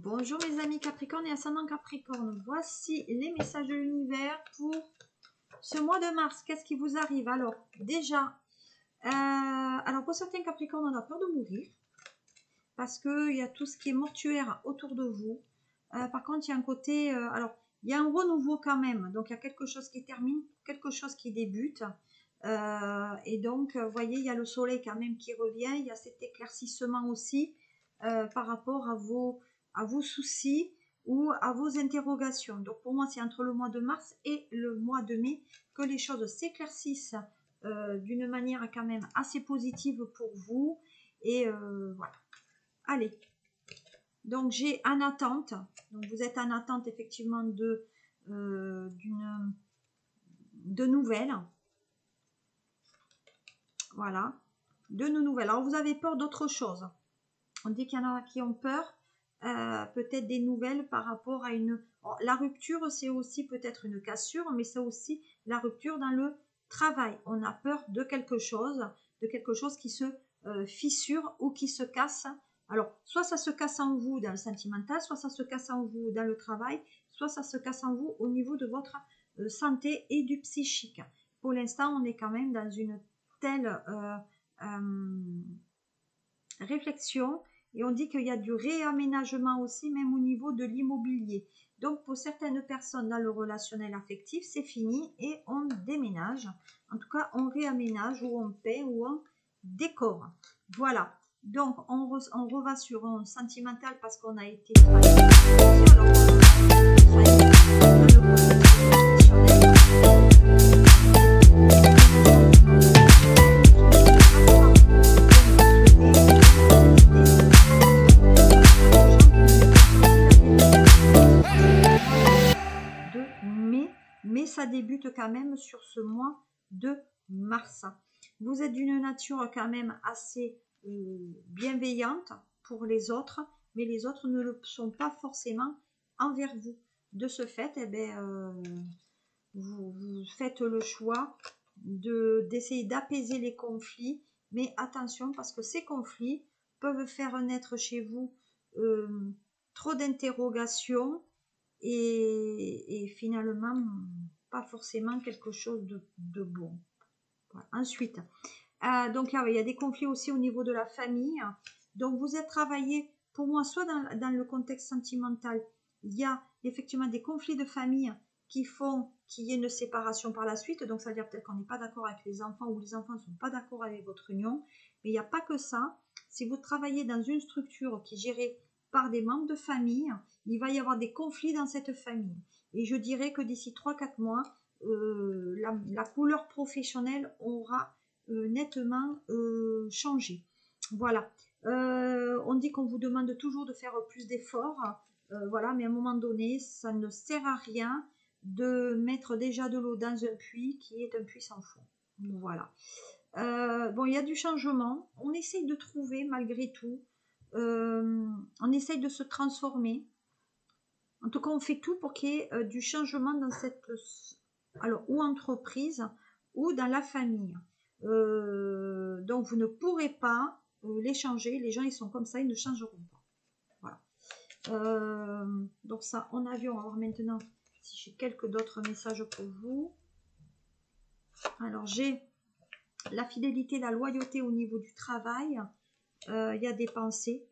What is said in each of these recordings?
Bonjour mes amis Capricorne et ascendant Capricorne, voici les messages de l'univers pour ce mois de mars. Qu'est-ce qui vous arrive? Alors déjà, alors pour certains Capricornes, on a peur de mourir parce qu'il y a tout ce qui est mortuaire autour de vous. Par contre, il y a un côté, alors il y a un renouveau quand même, donc il y a quelque chose qui termine, quelque chose qui débute. Et donc, vous voyez, il y a le soleil quand même qui revient, il y a cet éclaircissement aussi par rapport à vos soucis ou à vos interrogations. Donc pour moi, c'est entre le mois de mars et le mois de mai que les choses s'éclaircissent d'une manière quand même assez positive pour vous. Et voilà. Allez. Donc j'ai en attente. Donc vous êtes en attente effectivement de nouvelles. Voilà. De nos nouvelles. Alors vous avez peur d'autre chose. On dit qu'il y en a qui ont peur. Peut-être des nouvelles par rapport à une... Bon, la rupture, c'est aussi peut-être une cassure, mais c'est aussi la rupture dans le travail. On a peur de quelque chose qui se fissure ou qui se casse. Alors, soit ça se casse en vous dans le sentimental, soit ça se casse en vous dans le travail, soit ça se casse en vous au niveau de votre santé et du psychique. Pour l'instant, on est quand même dans une telle réflexion. Et on dit qu'il y a du réaménagement aussi, même au niveau de l'immobilier. Donc, pour certaines personnes dans le relationnel affectif, c'est fini et on déménage. En tout cas, on réaménage ou on paie ou on décore. Voilà. Donc, on reva sur un sentimental parce qu'on a été trahi. Mais ça débute quand même sur ce mois de mars. Vous êtes d'une nature quand même assez bienveillante pour les autres, mais les autres ne le sont pas forcément envers vous. De ce fait, eh bien, vous faites le choix d'essayer d'apaiser les conflits, mais attention parce que ces conflits peuvent faire naître chez vous trop d'interrogations et finalement pas forcément quelque chose de bon. Voilà. Ensuite, donc là, il y a des conflits aussi au niveau de la famille. Donc vous êtes travaillé, pour moi, soit dans le contexte sentimental, il y a effectivement des conflits de famille qui font qu'il y ait une séparation par la suite. Donc ça veut dire peut-être qu'on n'est pas d'accord avec les enfants ou les enfants ne sont pas d'accord avec votre union. Mais il n'y a pas que ça. Si vous travaillez dans une structure qui est gérée par des membres de famille, il va y avoir des conflits dans cette famille. Et je dirais que d'ici 3-4 mois, la couleur professionnelle aura nettement changé. Voilà. On dit qu'on vous demande toujours de faire plus d'efforts. Voilà, mais à un moment donné, ça ne sert à rien de mettre déjà de l'eau dans un puits qui est un puits sans fond. Voilà. Bon, il y a du changement. On essaye de trouver malgré tout. On essaye de se transformer. En tout cas, on fait tout pour qu'il y ait du changement dans cette ou entreprise ou dans la famille. Donc, vous ne pourrez pas les changer. Les gens, ils sont comme ça, ils ne changeront pas. Voilà. Donc ça, on a vu. On va voir maintenant si j'ai quelques d'autres messages pour vous. Alors, j'ai la fidélité, la loyauté au niveau du travail. Il y a des pensées.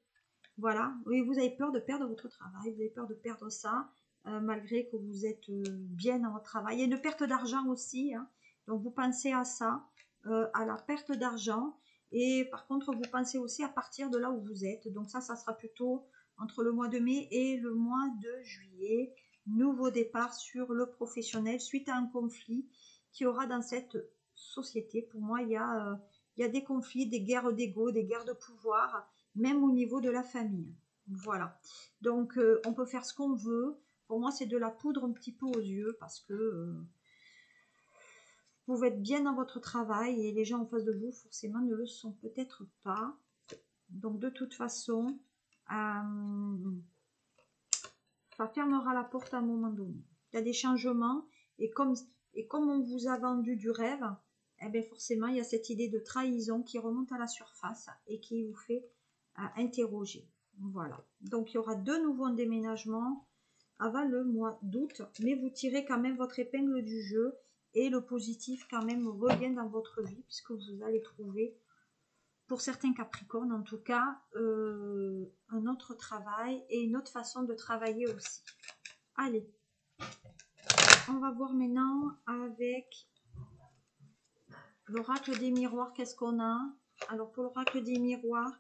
Voilà, oui, vous avez peur de perdre votre travail, vous avez peur de perdre ça, malgré que vous êtes bien dans votre travail. Il y a une perte d'argent aussi, hein. Donc vous pensez à ça, à la perte d'argent. Et par contre, vous pensez aussi à partir de là où vous êtes. Donc ça sera plutôt entre le mois de mai et le mois de juillet. Nouveau départ sur le professionnel suite à un conflit qu'il y aura dans cette société. Pour moi, il y a des conflits, des guerres d'ego, des guerres de pouvoir, même au niveau de la famille. Voilà. Donc, on peut faire ce qu'on veut. Pour moi, c'est de la poudre un petit peu aux yeux parce que vous pouvez être bien dans votre travail et les gens en face de vous, forcément, ne le sont peut-être pas. Donc, de toute façon, ça fermera la porte à un moment donné. Il y a des changements et comme on vous a vendu du rêve, eh bien forcément, il y a cette idée de trahison qui remonte à la surface et qui vous fait interroger. Voilà. Donc, il y aura 2 nouveaux déménagements avant le mois d'août. Mais vous tirez quand même votre épingle du jeu. Et le positif quand même revient dans votre vie. Puisque vous allez trouver, pour certains Capricornes en tout cas, un autre travail et une autre façon de travailler aussi. Allez. On va voir maintenant avec l'oracle des miroirs. Qu'est-ce qu'on a? Alors, pour l'oracle des miroirs,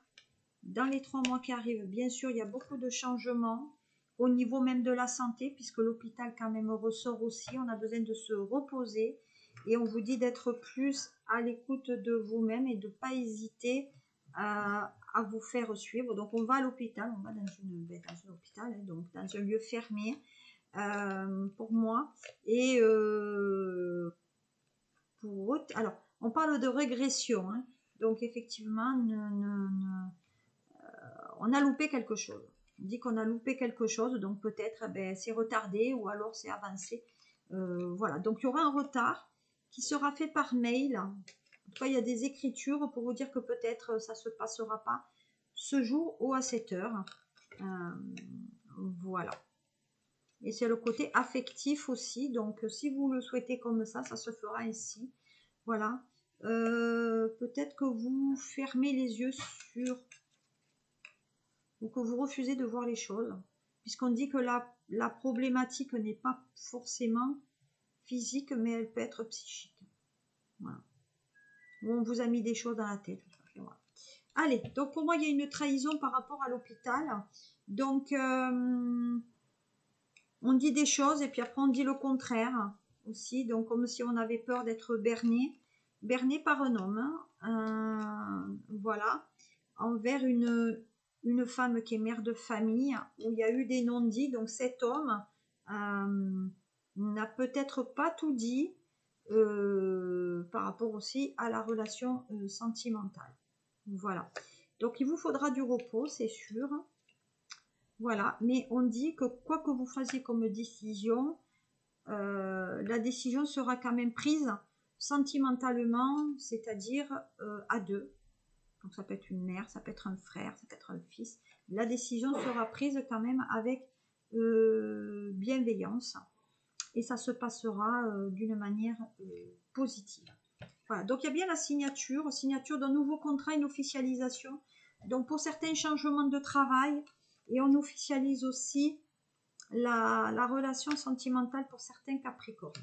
dans les 3 mois qui arrivent, bien sûr, il y a beaucoup de changements au niveau même de la santé, puisque l'hôpital quand même ressort aussi. On a besoin de se reposer et on vous dit d'être plus à l'écoute de vous-même et de ne pas hésiter à vous faire suivre. Donc, on va à l'hôpital, on va dans un hôpital, hein, donc dans un lieu fermé pour moi. Et alors, on parle de régression, hein, donc effectivement, on a loupé quelque chose. On dit qu'on a loupé quelque chose, donc peut-être c'est retardé ou alors c'est avancé. Voilà, donc il y aura un retard qui sera fait par mail. En tout cas, il y a des écritures pour vous dire que peut-être ça ne se passera pas ce jour ou à cette heure. Voilà. Et c'est le côté affectif aussi. Donc, si vous le souhaitez comme ça se fera ainsi. Voilà. Peut-être que vous fermez les yeux sur... ou que vous refusez de voir les choses. Puisqu'on dit que la problématique n'est pas forcément physique, mais elle peut être psychique. Voilà. Ou on vous a mis des choses dans la tête. Voilà. Allez, donc pour moi, il y a une trahison par rapport à l'hôpital. Donc, on dit des choses et puis après on dit le contraire aussi, donc comme si on avait peur d'être berné par un homme, voilà, envers une femme qui est mère de famille, où il y a eu des non-dits. Donc cet homme n'a peut-être pas tout dit par rapport aussi à la relation sentimentale. Voilà, donc il vous faudra du repos, c'est sûr. Voilà, mais on dit que quoi que vous fassiez comme décision, la décision sera quand même prise sentimentalement, c'est-à-dire à deux. Donc ça peut être une mère, ça peut être un frère, ça peut être un fils. La décision sera prise quand même avec bienveillance et ça se passera d'une manière positive. Voilà, donc il y a bien la signature d'un nouveau contrat, une officialisation. Donc pour certains changements de travail, et on officialise aussi la relation sentimentale pour certains Capricornes.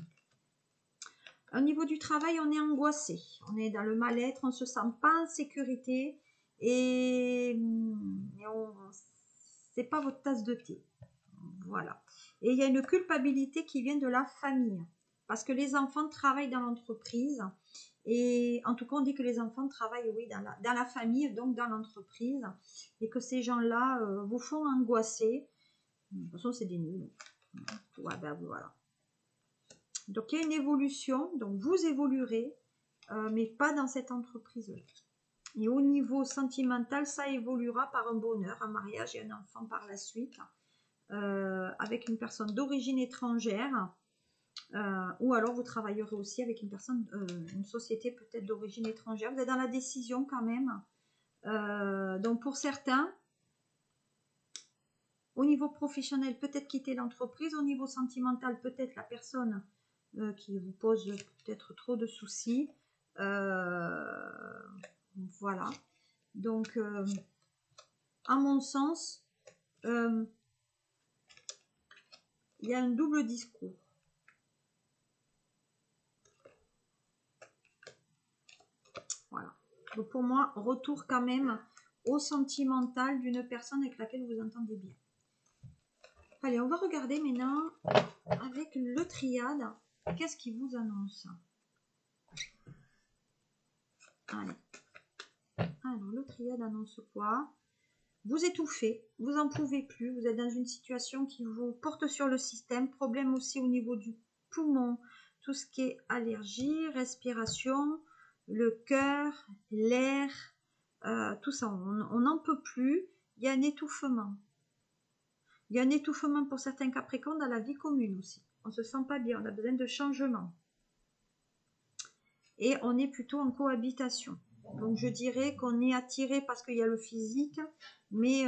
Au niveau du travail, on est angoissé, on est dans le mal-être, on ne se sent pas en sécurité et c'est pas votre tasse de thé. Voilà. Et il y a une culpabilité qui vient de la famille parce que les enfants travaillent dans l'entreprise. Et en tout cas, on dit que les enfants travaillent, oui, dans la famille, donc dans l'entreprise, et que ces gens-là vous font angoisser. De toute façon, c'est des nuls. Ouais, ben voilà. Donc, il y a une évolution. Donc, vous évoluerez, mais pas dans cette entreprise-là. Et au niveau sentimental, ça évoluera par un bonheur, un mariage et un enfant par la suite, avec une personne d'origine étrangère. Ou alors vous travaillerez aussi avec une personne, une société peut-être d'origine étrangère. Vous êtes dans la décision quand même. Donc pour certains, au niveau professionnel, peut-être quitter l'entreprise. Au niveau sentimental, peut-être la personne qui vous pose peut-être trop de soucis. Voilà. Donc, à mon sens, il y a un double discours. Voilà. Donc pour moi, retour quand même au sentimental d'une personne avec laquelle vous entendez bien. Allez, on va regarder maintenant avec le triade. Qu'est-ce qui vous annonce? Allez. Alors, le triade annonce quoi? Vous étouffez, vous n'en pouvez plus, vous êtes dans une situation qui vous porte sur le système, problème aussi au niveau du poumon, tout ce qui est allergie, respiration, le cœur, l'air, tout ça, on n'en peut plus, il y a un étouffement. Il y a un étouffement pour certains Capricornes dans la vie commune aussi. On ne se sent pas bien, on a besoin de changement. Et on est plutôt en cohabitation. Donc je dirais qu'on est attiré parce qu'il y a le physique, mais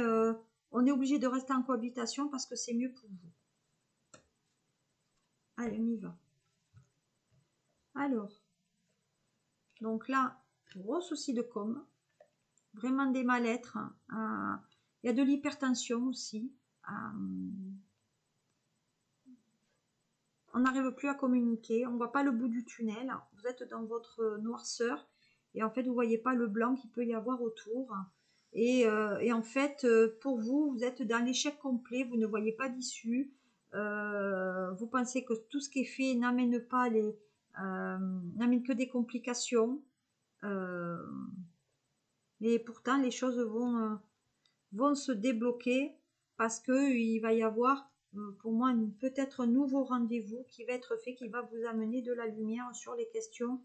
on est obligé de rester en cohabitation parce que c'est mieux pour vous. Allez, on y va. Alors, donc là, gros souci de com, vraiment des mal-être. Il y a de l'hypertension aussi. On n'arrive plus à communiquer, on ne voit pas le bout du tunnel. Vous êtes dans votre noirceur et en fait, vous ne voyez pas le blanc qu'il peut y avoir autour. Et en fait, pour vous, vous êtes dans l'échec complet, vous ne voyez pas d'issue. Vous pensez que tout ce qui est fait n'amène pas n'amène que des complications. Mais pourtant, les choses vont se débloquer parce qu'il va y avoir, pour moi, peut-être un nouveau rendez-vous qui va être fait, qui va vous amener de la lumière sur les questions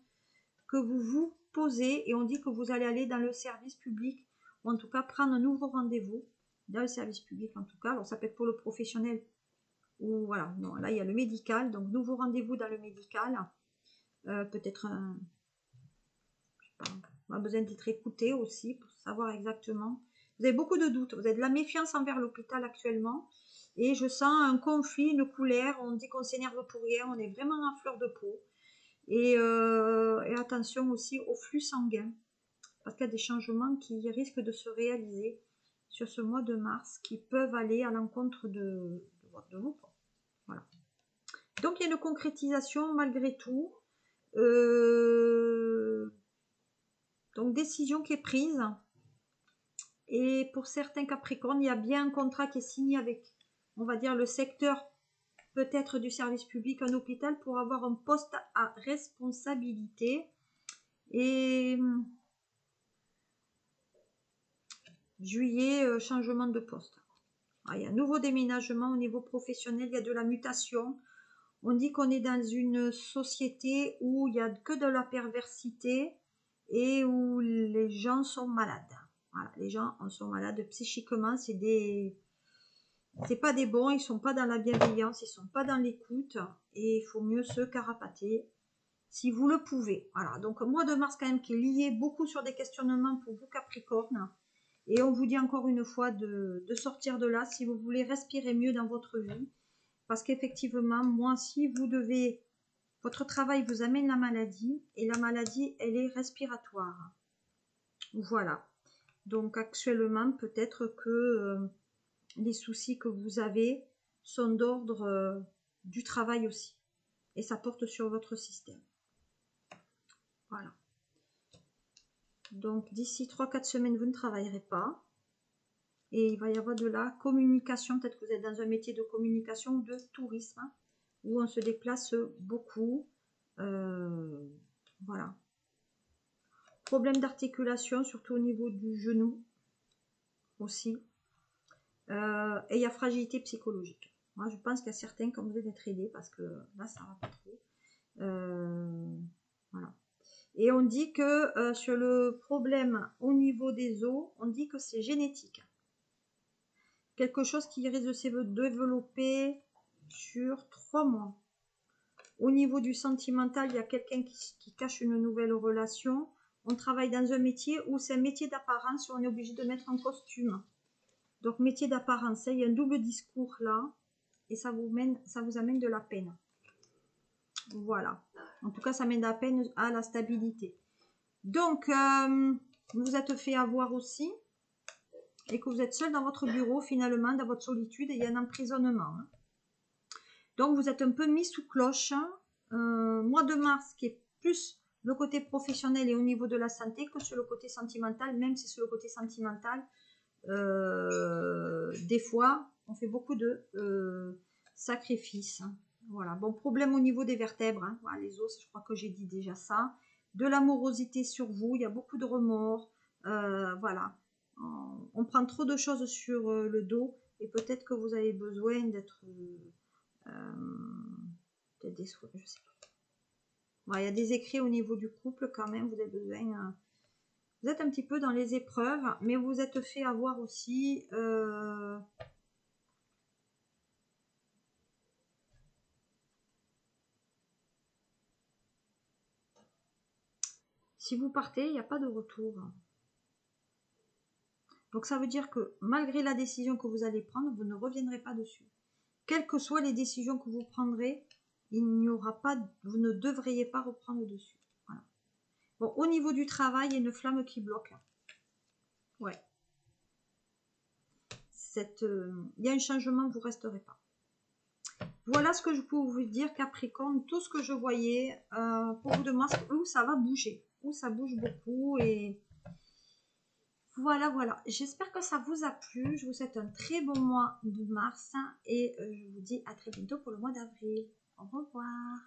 que vous vous posez. Et on dit que vous allez aller dans le service public, ou en tout cas prendre un nouveau rendez-vous dans le service public en tout cas. Alors ça peut être pour le professionnel, ou voilà, non, là il y a le médical, donc nouveau rendez-vous dans le médical. Peut-être je sais pas, on a besoin d'être écouté aussi pour savoir exactement. Vous avez beaucoup de doutes, vous avez de la méfiance envers l'hôpital actuellement, et je sens un conflit, une colère, on dit qu'on s'énerve pour rien, on est vraiment à fleur de peau. Et attention aussi au flux sanguin, parce qu'il y a des changements qui risquent de se réaliser sur ce mois de mars, qui peuvent aller à l'encontre de vous. Voilà. Donc il y a une concrétisation malgré tout. Donc décision qui est prise. Et pour certains Capricornes, il y a bien un contrat qui est signé avec, on va dire, le secteur peut-être du service public, un hôpital, pour avoir un poste à responsabilité. Et juillet, changement de poste. Il y a un nouveau déménagement au niveau professionnel, il y a de la mutation. On dit qu'on est dans une société où il n'y a que de la perversité et où les gens sont malades. Voilà, les gens sont malades psychiquement, c'est pas des bons, ils sont pas dans la bienveillance, ils sont pas dans l'écoute, et il faut mieux se carapater si vous le pouvez. Voilà, donc mois de mars quand même qui est lié beaucoup sur des questionnements pour vous Capricorne, et on vous dit encore une fois de sortir de là si vous voulez respirer mieux dans votre vie, parce qu'effectivement, moi, si vous devez, votre travail vous amène la maladie, et la maladie, elle est respiratoire. Voilà, donc actuellement, peut-être que les soucis que vous avez sont d'ordre du travail aussi. Et ça porte sur votre système. Voilà. Donc d'ici 3-4 semaines, vous ne travaillerez pas. Et il va y avoir de la communication. Peut-être que vous êtes dans un métier de communication ou de tourisme, hein, où on se déplace beaucoup. Voilà. Problème d'articulation, surtout au niveau du genou aussi. Et il y a fragilité psychologique. Moi, je pense qu'il y a certains qui ont besoin d'être aidés parce que là, ça va pas trop. Voilà. Et on dit que sur le problème au niveau des os, on dit que c'est génétique. Quelque chose qui risque de se développer sur 3 mois. Au niveau du sentimental, il y a quelqu'un qui cache une nouvelle relation. On travaille dans un métier où c'est un métier d'apparence, où on est obligé de mettre un costume. Donc métier d'apparence, il y a un double discours là, et ça vous amène de la peine. Voilà. En tout cas, ça mène de la peine à la stabilité. Donc, vous vous êtes fait avoir aussi, et que vous êtes seul dans votre bureau, finalement, dans votre solitude, et il y a un emprisonnement. Donc, vous êtes un peu mis sous cloche. Mois de mars, qui est plus le côté professionnel et au niveau de la santé que sur le côté sentimental, même si sur le côté sentimental, des fois, on fait beaucoup de sacrifices. Voilà. Bon, problème au niveau des vertèbres. Hein. Voilà, les os, je crois que j'ai dit déjà ça. De l'amorosité sur vous, il y a beaucoup de remords. Voilà. On prend trop de choses sur le dos, et peut-être que vous avez besoin d'être peut-être des soins, je sais pas. Voilà, il y a des écrits au niveau du couple quand même, vous avez besoin. Vous êtes un petit peu dans les épreuves, mais vous êtes fait avoir aussi. Si vous partez, il n'y a pas de retour. Donc ça veut dire que malgré la décision que vous allez prendre, vous ne reviendrez pas dessus. Quelles que soient les décisions que vous prendrez, il n'y aura pas, vous ne devriez pas reprendre dessus. Voilà. Bon, au niveau du travail, il y a une flamme qui bloque. Ouais. Il y a un changement, vous ne resterez pas. Voilà ce que je peux vous dire, Capricorne, tout ce que je voyais pour vous demander où ça va bouger, où ça bouge beaucoup. Et voilà, voilà. J'espère que ça vous a plu. Je vous souhaite un très bon mois de mars et je vous dis à très bientôt pour le mois d'avril. Au revoir.